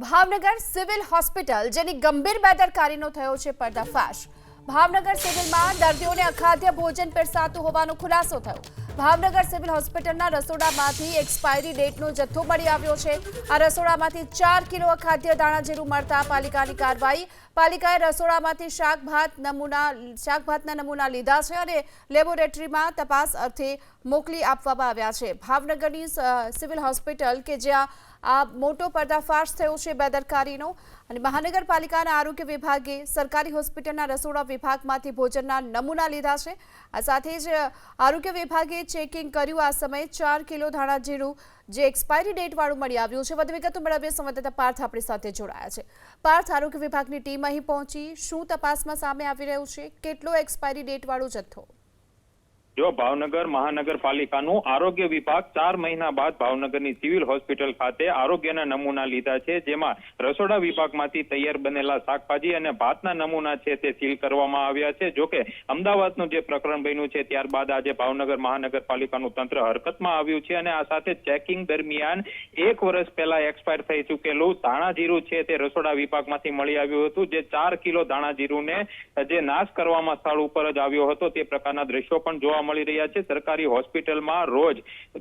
Bhavnagar civil hospital જેની ગંભીર બેદરકારીનો થયો છે પર્દાફાશ। ભાવનગર સિવિલમાં દર્દીઓને અખાદ્ય ભોજન પીરસાતું હોવાનો ખુલાસો થયો। ભાવનગર સિવિલ હોસ્પિટલના રસોડામાંથી એક્સપાયરી ડેટનો જથ્થો મળી આવ્યો છે। આ રસોડામાંથી 4 કિલો અખાદ્ય દાણા જીરું મળતા પાલિકાની કાર્યવાહી। પાલિકાએ રસોડામાંથી શાકભાતના નમૂના લીધા છે અને લેબોરેટરીમાં તપાસ અર્થે મોકલી આપવામાં આવ્યા છે। ભાવનગરની સિવિલ હોસ્પિટલ કે જ્યાં આ મોટો પર્દાફાશ થયો છે બેદરકારીનો અને મહાનગરપાલિકાના આરોગ્ય વિભાગે સરકારી હોસ્પિટલના રસોડા વિભાગમાંથી ભોજનના નમૂના લીધા છે। આ સાથે જ આરોગ્ય વિભાગે ચેકિંગ કર્યું। આ સમયે 4 કિલો ધાણા જીરું જે એક્સપાયરી ડેટ વાળું મળી આવ્યું છે। વધુ વિગતો મેળવીએ સંવાદદાતા પાર્થ આપણી સાથે જોડાયા છે। પાર્થ, આરોગ્ય વિભાગની ટીમ અહીં પહોંચી, શું તપાસમાં સામે આવી રહ્યું છે? કેટલો એક્સપાયરી ડેટ વાળો જથ્થો? જો ભાવનગર મહાનગરપાલિકાનું આરોગ્ય વિભાગ 4 મહિના બાદ ભાવનગરની સિવિલ હોસ્પિટલ ખાતે આરોગ્યના નમૂના લીધા છે, જેમાં રસોડા વિભાગમાંથી તૈયાર બનેલા શાકભાજી અને ભાતના નમૂના છે તે સીલ કરવામાં આવ્યા છે। જોકે અમદાવાદનું જે પ્રકરણ બન્યું છે ત્યારબાદ આજે ભાવનગર મહાનગરપાલિકાનું તંત્ર હરકતમાં આવ્યું છે અને આ સાથે ચેકિંગ દરમિયાન 1 વર્ષ પહેલા એક્સપાયર થઈ ચૂકેલું ધાણા જીરું છે તે રસોડા વિભાગમાંથી મળી આવ્યું હતું, જે 4 કિલો ધાણા જીરુંને જે નાશ કરવામાં સ્થળ ઉપર જ આવ્યો હતો તે પ્રકારના દ્રશ્યો પણ જોવા મળી રહ્યા છે। સરકારી હોસ્પિટલમાં રોજ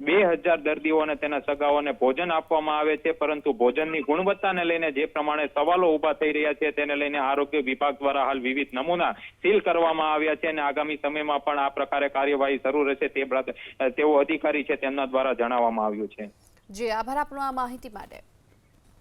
2000 દર્દીઓ અને તેના સગાઓને ભોજન આપવામાં આવે છે, પરંતુ ભોજનની ગુણવત્તાને લઈને જે પ્રમાણે સવાલો ઉભા થઈ રહ્યા છે તેને લઈને આરોગ્ય વિભાગ દ્વારા હાલ વિવિધ નમૂના સીલ કરવામાં આવ્યા છે અને આગામી સમયમાં પણ આ પ્રકારે કાર્યવાહી શરૂ રહેશે તેવો અધિકારી છે તેમના દ્વારા જણાવવામાં આવ્યું છે। જી, આભાર આપનો આ માહિતી માટે।